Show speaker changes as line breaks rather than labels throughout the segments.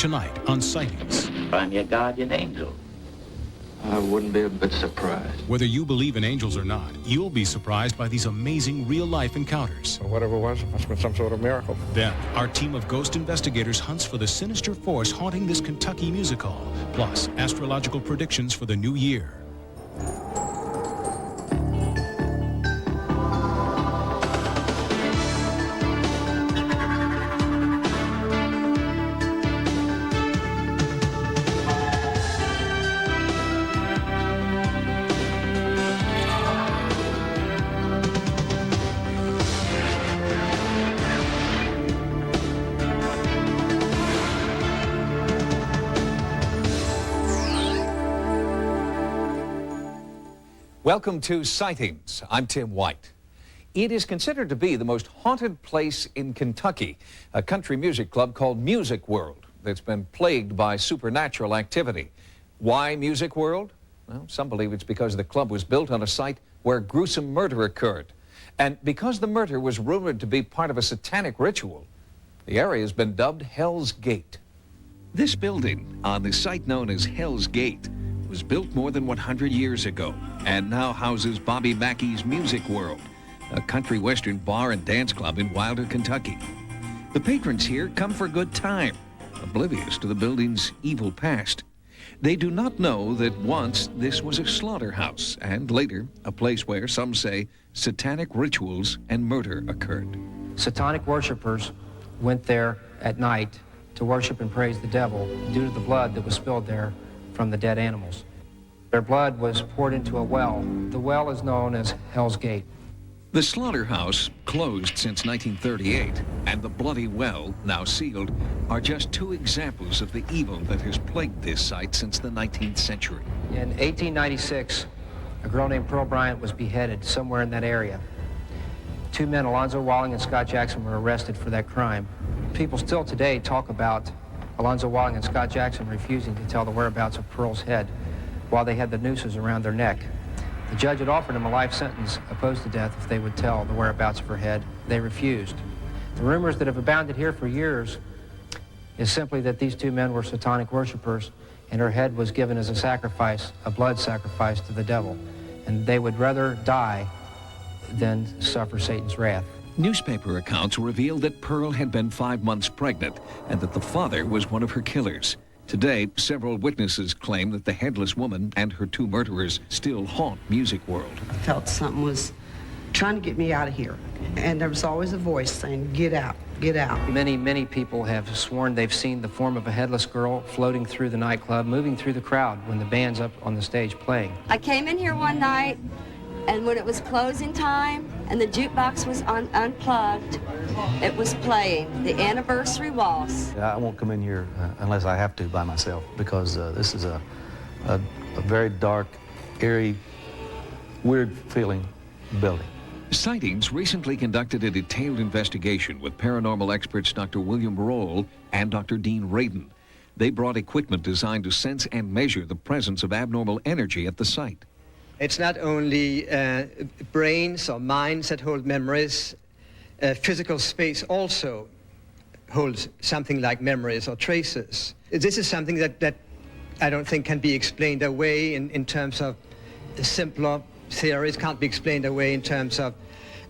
Tonight on Sightings.
I'm your guardian angel.
I wouldn't be a bit surprised.
Whether you believe in angels or not, you'll be surprised by these amazing real-life encounters.
Whatever it was, it must have been some sort of miracle.
Then, our team of ghost investigators hunts for the sinister force haunting this Kentucky music hall, plus astrological predictions for the new year.
Welcome to Sightings. I'm Tim White. It is considered to be the most haunted place in Kentucky, a country music club called Music World that's been plagued by supernatural activity. Why Music World? Well, some believe it's because the club was built on a site where gruesome murder occurred. And because the murder was rumored to be part of a satanic ritual, the area has been dubbed Hell's Gate. This building on the site known as Hell's Gate was built more than 100 years ago and now houses Bobby Mackey's Music World, a country western bar and dance club in Wilder, Kentucky. The patrons here come for a good time, oblivious to the building's evil past. They do not know that once this was a slaughterhouse and later a place where, some say, satanic rituals and murder occurred.
Satanic worshipers went there at night to worship and praise the devil due to the blood that was spilled there from the dead animals. Their blood was poured into a well. The well is known as Hell's Gate.
The slaughterhouse, closed since 1938, and the bloody well, now sealed, are just two examples of the evil that has plagued this site since the 19th century.
In 1896, a girl named Pearl Bryant was beheaded somewhere in that area. Two men, Alonzo Walling and Scott Jackson, were arrested for that crime. People still today talk about Alonzo Walling and Scott Jackson refusing to tell the whereabouts of Pearl's head while they had the nooses around their neck. The judge had offered them a life sentence opposed to death if they would tell the whereabouts of her head. They refused. The rumors that have abounded here for years is simply that these two men were satanic worshipers and her head was given as a sacrifice, a blood sacrifice to the devil. And they would rather die than suffer Satan's wrath.
Newspaper accounts reveal that Pearl had been 5 months pregnant and that the father was one of her killers. Today, several witnesses claim that the headless woman and her two murderers still haunt Music World.
I felt something was trying to get me out of here. And there was always a voice saying, get out, get out.
Many people have sworn they've seen the form of a headless girl floating through the nightclub, moving through the crowd when the band's up on the stage playing.
I came in here one night, and when it was closing time and the jukebox was unplugged, it was playing the anniversary waltz.
I won't come in here unless I have to by myself, because this is a very dark, eerie, weird feeling building.
Sightings recently conducted a detailed investigation with paranormal experts Dr. William Roll and Dr. Dean Radin. They brought equipment designed to sense and measure the presence of abnormal energy at the site.
It's not only brains or minds that hold memories. Physical space also holds something like memories or traces. This is something that I don't think can be explained away in terms of simpler theories, can't be explained away in terms of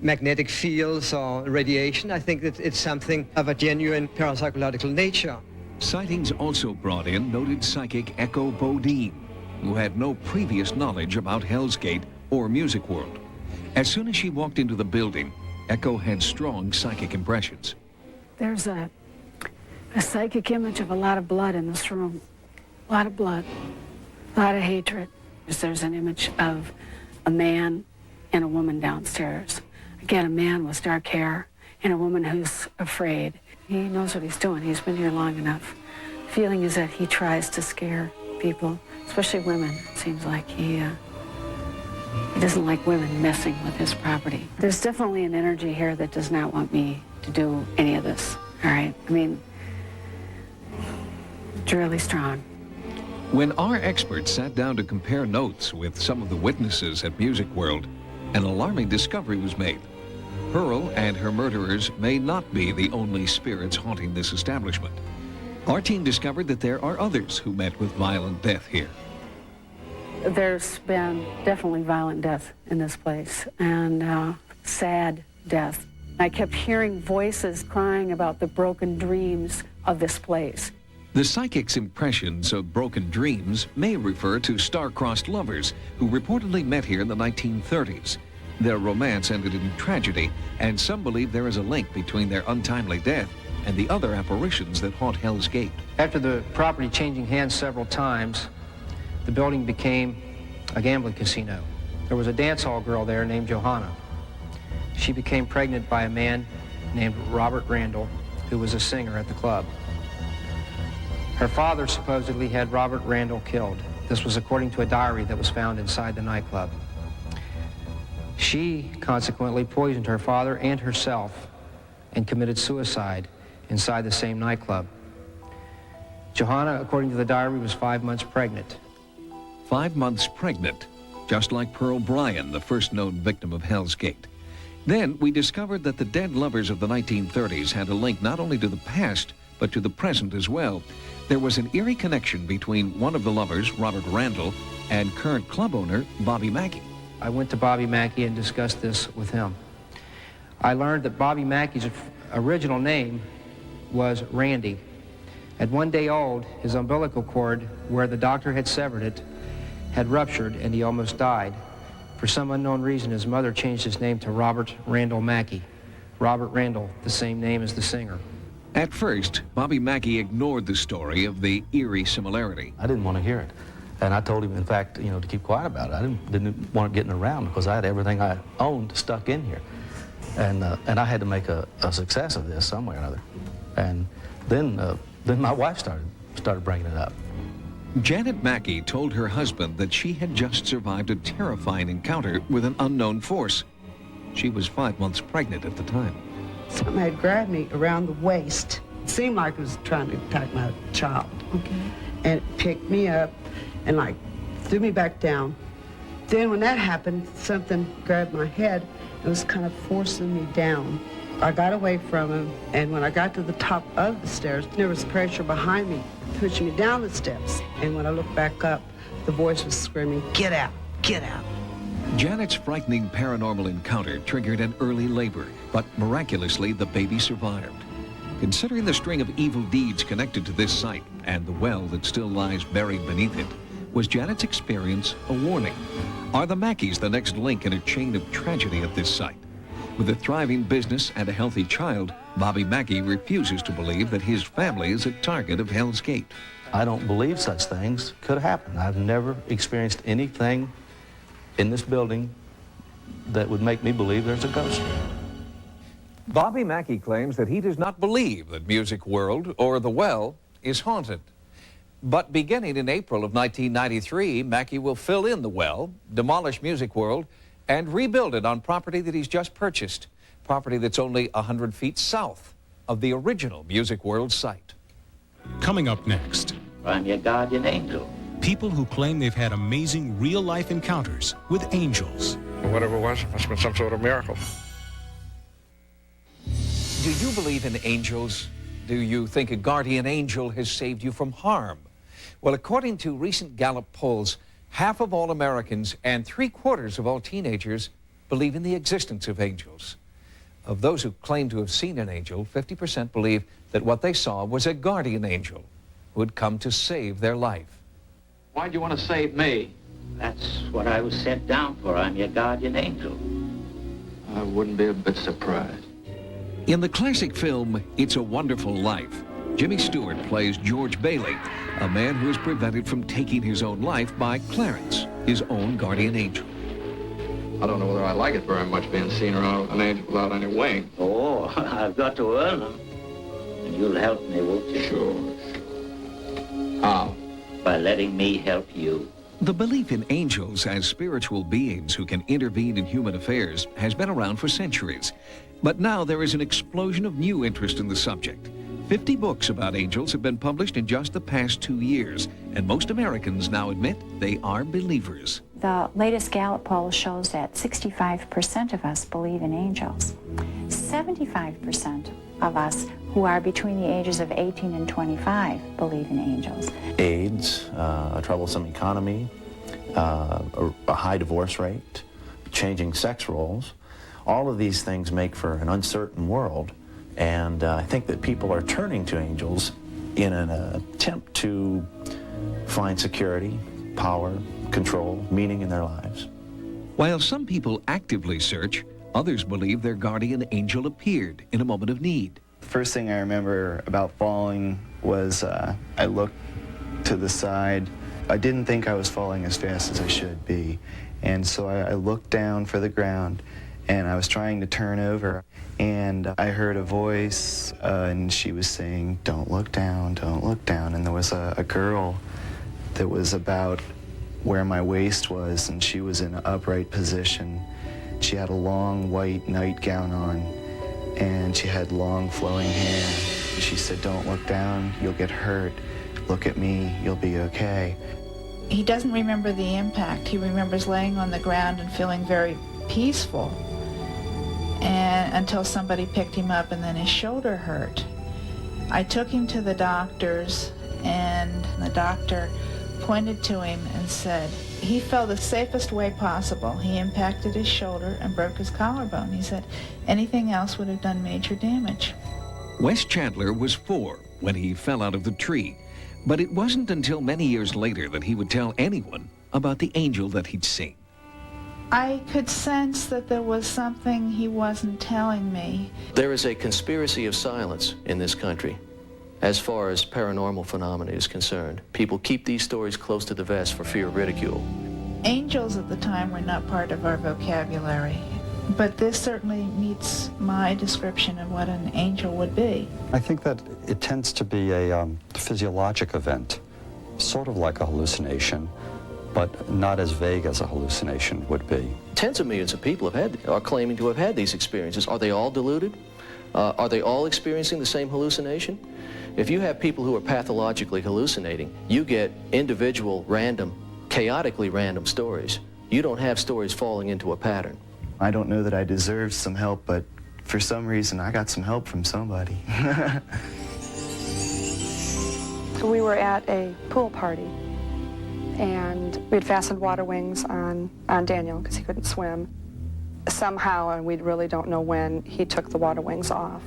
magnetic fields or radiation. I think that it's something of a genuine parapsychological nature.
Sightings also brought in noted psychic Echo Bodine, who had no previous knowledge about Hell's Gate or Music World. As soon as she walked into the building, Echo had strong psychic impressions.
There's a psychic image of a lot of blood in this room. A lot of blood, a lot of hatred. There's an image of a man and a woman downstairs. Again, a man with dark hair and a woman who's afraid. He knows what he's doing. He's been here long enough. The feeling is that he tries to scare people, especially women. It seems like he doesn't like women messing with his property. There's definitely an energy here that does not want me to do any of this, all right? I mean, it's really strong.
When our experts sat down to compare notes with some of the witnesses at Music World, an alarming discovery was made. Pearl and her murderers may not be the only spirits haunting this establishment. Our team discovered that there are others who met with violent death here.
There's been definitely violent death in this place, and sad death. I kept hearing voices crying about the broken dreams of this place.
The psychic's impressions of broken dreams may refer to star-crossed lovers who reportedly met here in the 1930s. Their romance ended in tragedy, and some believe there is a link between their untimely death and the other apparitions that haunt Hell's Gate.
After the property changing hands several times, the building became a gambling casino. There was a dance hall girl there named Johanna. She became pregnant by a man named Robert Randall, who was a singer at the club. Her father supposedly had Robert Randall killed. This was according to a diary that was found inside the nightclub. She consequently poisoned her father and herself and committed suicide inside the same nightclub. Johanna, according to the diary, was 5 months pregnant.
5 months pregnant, just like Pearl Bryan, the first known victim of Hell's Gate. Then we discovered that the dead lovers of the 1930s had a link not only to the past, but to the present as well. There was an eerie connection between one of the lovers, Robert Randall, and current club owner, Bobby Mackey.
I went to Bobby Mackey and discussed this with him. I learned that Bobby Mackey's original name was Randy. At 1 day old, his umbilical cord, where the doctor had severed it, had ruptured and he almost died. For some unknown reason, his mother changed his name to Robert Randall Mackey. Robert Randall, the same name as the singer.
At first, Bobby Mackey ignored the story of the eerie similarity.
I didn't want to hear it. And I told him, in fact, to keep quiet about it. I didn't want it getting around because I had everything I owned stuck in here. And I had to make a success of this some way or another. And then my wife started bringing it up.
Janet Mackey told her husband that she had just survived a terrifying encounter with an unknown force. She was 5 months pregnant at the time.
Something had grabbed me around the waist. It seemed like it was trying to attack my child. Okay. And it picked me up and threw me back down. Then when that happened, something grabbed my head and was kind of forcing me down. I got away from him, and when I got to the top of the stairs, there was pressure behind me, pushing me down the steps. And when I looked back up, the voice was screaming, "Get out, get out."
Janet's frightening paranormal encounter triggered an early labor, but miraculously the baby survived. Considering the string of evil deeds connected to this site and the well that still lies buried beneath it, was Janet's experience a warning? Are the Mackeys the next link in a chain of tragedy at this site? With a thriving business and a healthy child, Bobby Mackey refuses to believe that his family is a target of Hell's Gate.
I don't believe such things could happen. I've never experienced anything in this building that would make me believe there's a ghost.
Bobby Mackey claims that he does not believe that Music World or the well is haunted. But beginning in April of 1993, Mackey will fill in the well, demolish Music World, and rebuild it on property that he's just purchased, property that's only 100 feet south of the original Music World site.
Coming up next,
I'm your guardian angel.
people who claim they've had amazing real-life encounters with angels.
Whatever it was, it must have been some sort of miracle.
Do you believe in angels? Do you think a guardian angel has saved you from harm? Well, according to recent Gallup polls, half of all Americans and 3/4 of all teenagers believe in the existence of angels. Of those who claim to have seen an angel, 50% believe that what they saw was a guardian angel who had come to save their life.
Why'd you want to save me?
That's what I was sent down for. I'm your guardian angel.
I wouldn't be a bit surprised.
In the classic film, It's a Wonderful Life, Jimmy Stewart plays George Bailey, a man who is prevented from taking his own life by Clarence, his own guardian angel.
I don't know whether I like it very much being seen around with an angel without any wings.
Oh, I've got to earn them. And you'll help me, won't you?
Sure. How?
By letting me help you.
The belief in angels as spiritual beings who can intervene in human affairs has been around for centuries. But now there is an explosion of new interest in the subject. 50 books about angels have been published in just the past 2 years, and most Americans now admit they are believers.
The latest Gallup poll shows that 65% of us believe in angels. 75% of us who are between the ages of 18 and 25 believe in angels.
AIDS, a troublesome economy, a high divorce rate, changing sex roles, all of these things make for an uncertain world, and I think that people are turning to angels in an attempt to find security, power, control, meaning in their lives.
While some people actively search, others believe their guardian angel appeared in a moment of need.
First thing I remember about falling was I looked to the side. I didn't think I was falling as fast as I should be, and so I looked down for the ground, and I was trying to turn over, and I heard a voice, and she was saying, "Don't look down, don't look down," and there was a girl that was about where my waist was, and she was in an upright position. She had a long white nightgown on, and she had long flowing hair. She said, "Don't look down, you'll get hurt. Look at me, you'll be okay."
He doesn't remember the impact. He remembers laying on the ground and feeling very peaceful, and until somebody picked him up, and then his shoulder hurt. I took him to the doctors, and the doctor pointed to him and said he fell the safest way possible. He impacted his shoulder and broke his collarbone. He said anything else would have done major damage.
Wes Chandler was 4 when he fell out of the tree, but it wasn't until many years later that he would tell anyone about the angel that he'd seen.
I could sense that there was something he wasn't telling me.
There is a conspiracy of silence in this country as far as paranormal phenomena is concerned. People keep these stories close to the vest for fear of ridicule.
Angels at the time were not part of our vocabulary, but this certainly meets my description of what an angel would be.
I think that it tends to be a physiologic event, sort of like a hallucination, but not as vague as a hallucination would be.
Tens of millions of people are claiming to have had these experiences. Are they all deluded? Are they all experiencing the same hallucination? If you have people who are pathologically hallucinating, you get individual, random, chaotically random stories. You don't have stories falling into a pattern.
I don't know that I deserved some help, but for some reason I got some help from somebody.
We were at a pool party, and we had fastened water wings on Daniel because he couldn't swim. Somehow, and we really don't know when, he took the water wings off,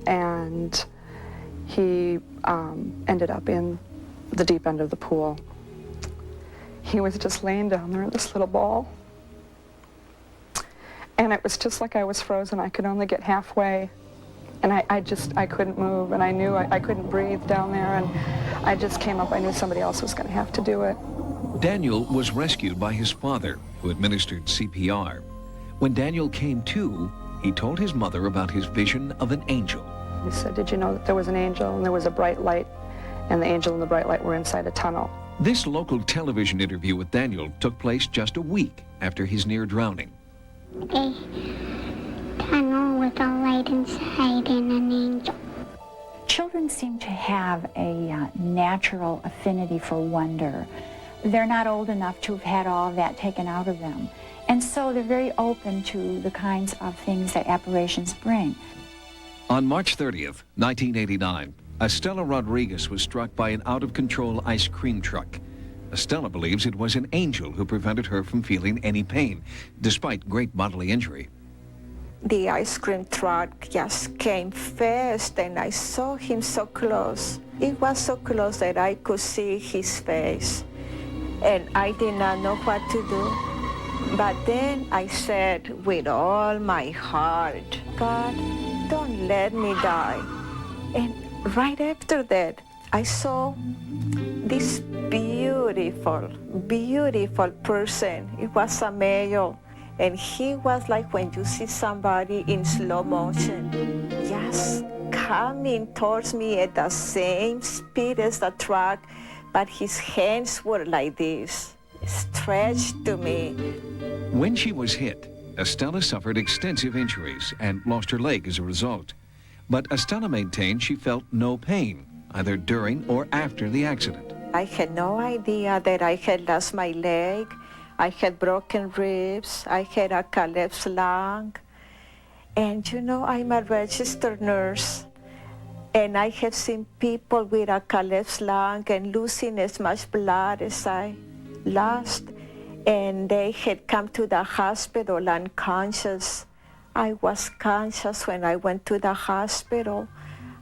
and he ended up in the deep end of the pool. He was just laying down there in this little ball, and it was just like I was frozen. I could only get halfway, and I couldn't move, and I knew I couldn't breathe down there, and I just came up. I knew somebody else was going to have to do it.
Daniel was rescued by his father, who administered CPR. When Daniel came to, he told his mother about his vision of an angel.
He said, "Did you know that there was an angel and there was a bright light, and the angel and the bright light were inside a tunnel?"
This local television interview with Daniel took place just a week after his near drowning.
A tunnel with a light inside and an angel.
Children seem to have a natural affinity for wonder. They're not old enough to have had all of that taken out of them. And so they're very open to the kinds of things that apparitions bring.
On March 30th, 1989, Estela Rodriguez was struck by an out-of-control ice cream truck. Estela believes it was an angel who prevented her from feeling any pain, despite great bodily injury.
The ice cream truck just came fast, and I saw him so close. It was so close that I could see his face, and I did not know what to do. But then I said with all my heart, "God, don't let me die." And right after that, I saw this beautiful, beautiful person. It was a male, and he was like when you see somebody in slow motion, just coming towards me at the same speed as the truck, but his hands were like this, stretched to me.
When she was hit, Estela suffered extensive injuries and lost her leg as a result. But Estela maintained she felt no pain, either during or after the accident.
I had no idea that I had lost my leg. I had broken ribs. I had a collapsed lung. And you know, I'm a registered nurse. And I have seen people with a collapsed lung and losing as much blood as I lost. And they had come to the hospital unconscious. I was conscious when I went to the hospital.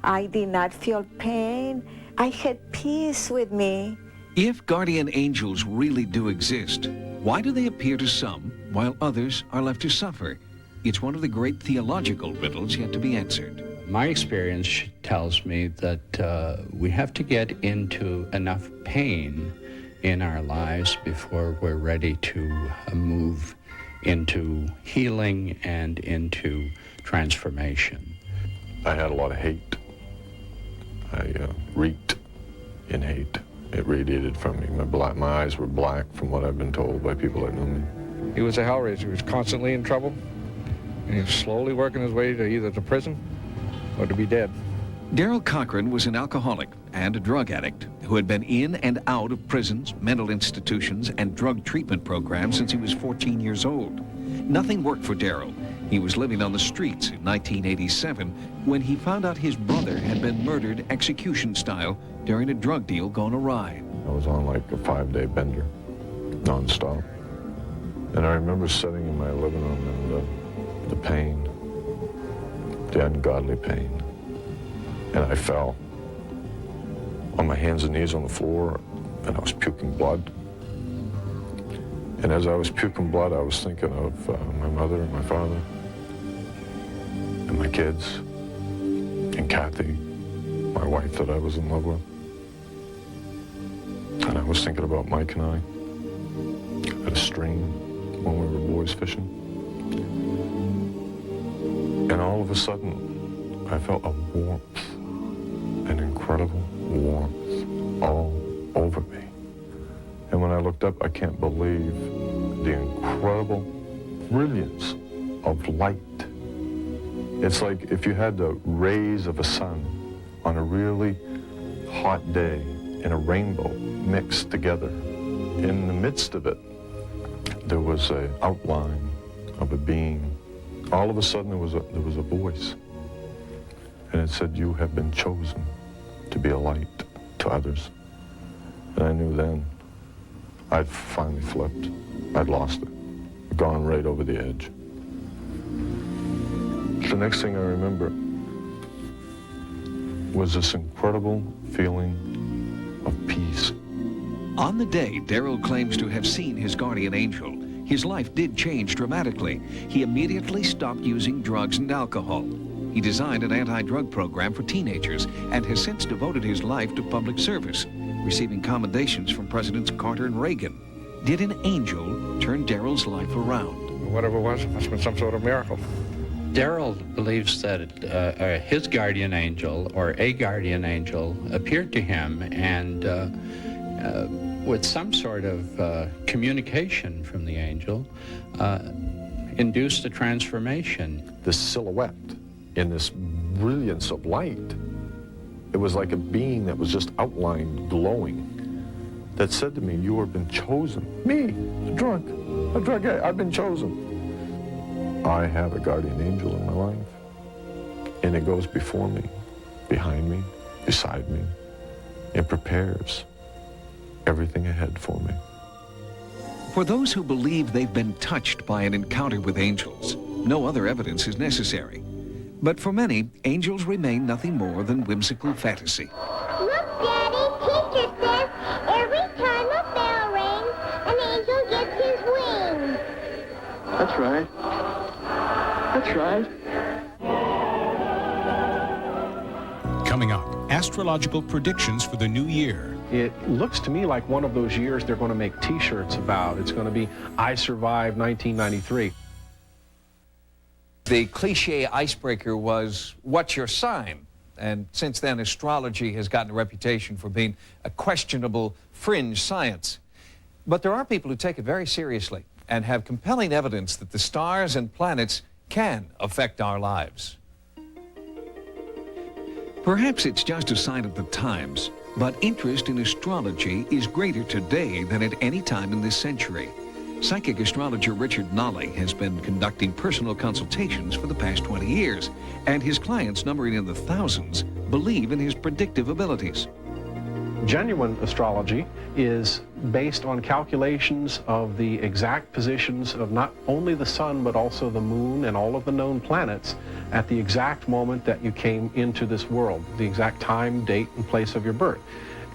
I did not feel pain. I had peace with me.
If guardian angels really do exist, why do they appear to some while others are left to suffer? It's one of the great theological riddles yet to be answered.
My experience tells me that we have to get into enough pain in our lives before we're ready to move into healing and into transformation.
I had a lot of hate. I reeked in hate. It radiated from me. My eyes were black from what I've been told by people that knew me.
He was a hellraiser. He was constantly in trouble, and he was slowly working his way to either to prison or to be dead.
Daryl Cochran was an alcoholic and a drug addict who had been in and out of prisons, mental institutions, and drug treatment programs since he was 14 years old. Nothing worked for Daryl. He was living on the streets in 1987 when he found out his brother had been murdered execution style during a drug deal gone awry.
I was on like a 5-day bender, nonstop. And I remember sitting in my living room and the pain, the ungodly pain. And I fell on my hands and knees on the floor, and I was puking blood. And as I was puking blood, I was thinking of my mother and my father and my kids and Kathy, my wife that I was in love with. And I was thinking about Mike and I at a stream when we were boys fishing. And all of a sudden, I felt a warmth, an incredible warmth all over me. And when I looked up, I can't believe the incredible brilliance of light. It's like if you had the rays of a sun on a really hot day in a rainbow mixed together. In the midst of it, there was an outline of a being. All of a sudden, there was a voice. And it said, "You have been chosen to be a light to others." And I knew then I'd finally flipped. I'd lost it, gone right over the edge. The next thing I remember was this incredible feeling of peace.
On the day Daryl claims to have seen his guardian angel, his life did change dramatically. He immediately stopped using drugs and alcohol. He designed an anti-drug program for teenagers and has since devoted his life to public service, receiving commendations from Presidents Carter and Reagan. Did an angel turn Daryl's life around?
Whatever it was, it must have been some sort of miracle.
Daryl believes that his guardian angel or a guardian angel appeared to him and with some sort of communication from the angel induced a transformation.
This silhouette in this brilliance of light, it was like a being that was just outlined, glowing, that said to me, "You have been chosen." Me, a drunk guy, I've been chosen. I have a guardian angel in my life, and it goes before me, behind me, beside me, and prepares everything ahead for me.
For those who believe they've been touched by an encounter with angels, no other evidence is necessary. But for many, angels remain nothing more than whimsical fantasy.
Look, Daddy, teacher says every time a bell rings, an angel gets his wings.
That's right. That's right.
Coming up, astrological predictions for the new year.
It looks to me like one of those years they're going to make T-shirts about. It's going to be "I Survived 1993.
The cliche icebreaker was, "What's your sign?" And since then, astrology has gotten a reputation for being a questionable fringe science. But there are people who take it very seriously and have compelling evidence that the stars and planets can affect our lives. Perhaps it's just a sign of the times, but interest in astrology is greater today than at any time in this century. Psychic astrologer Richard Nolly has been conducting personal consultations for the past 20 years, and his clients, numbering in the thousands, believe in his predictive abilities.
Genuine astrology is based on calculations of the exact positions of not only the sun, but also the moon and all of the known planets at the exact moment that you came into this world, the exact time, date, and place of your birth.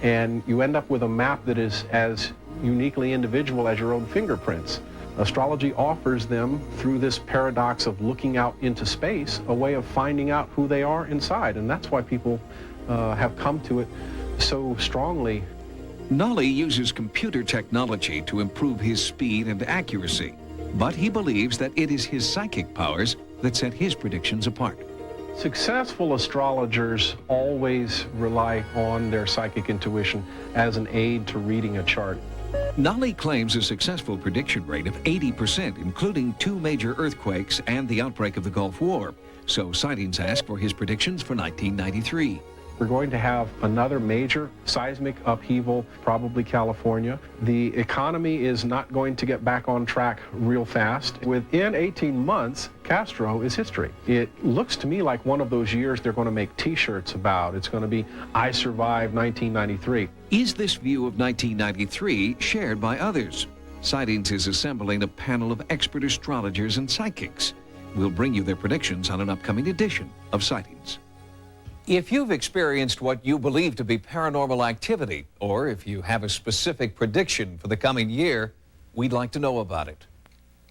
And you end up with a map that is as uniquely individual as your own fingerprints. Astrology offers them, through this paradox of looking out into space, a way of finding out who they are inside, and that's why people have come to it so strongly.
Nolly uses computer technology to improve his speed and accuracy, but he believes that it is his psychic powers that set his predictions apart.
Successful astrologers always rely on their psychic intuition as an aid to reading a chart.
Nolly claims a successful prediction rate of 80%, including 2 major earthquakes and the outbreak of the Gulf War. So sightings ask for his predictions for 1993.
We're going to have another major seismic upheaval, probably California. The economy is not going to get back on track real fast. Within 18 months, Castro is history. It looks to me like one of those years they're going to make T-shirts about. It's going to be, I Survived 1993.
Is this view of 1993 shared by others? Sightings is assembling a panel of expert astrologers and psychics. We'll bring you their predictions on an upcoming edition of Sightings. If you've experienced what you believe to be paranormal activity, or if you have a specific prediction for the coming year, we'd like to know about it.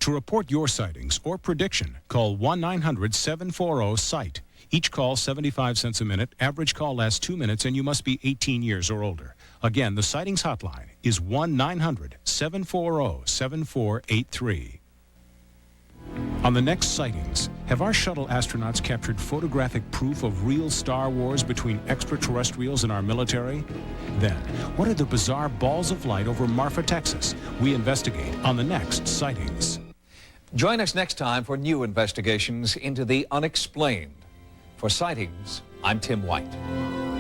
To report your sightings or prediction, call 1-900-740-SIGHT. Each call 75 cents a minute. Average call lasts 2 minutes, and you must be 18 years or older. Again, the sightings hotline is 1-900-740-7483. On the next Sightings, have our shuttle astronauts captured photographic proof of real Star Wars between extraterrestrials and our military? Then, what are the bizarre balls of light over Marfa, Texas? We investigate on the next Sightings.
Join us next time for new investigations into the unexplained. For Sightings, I'm Tim White.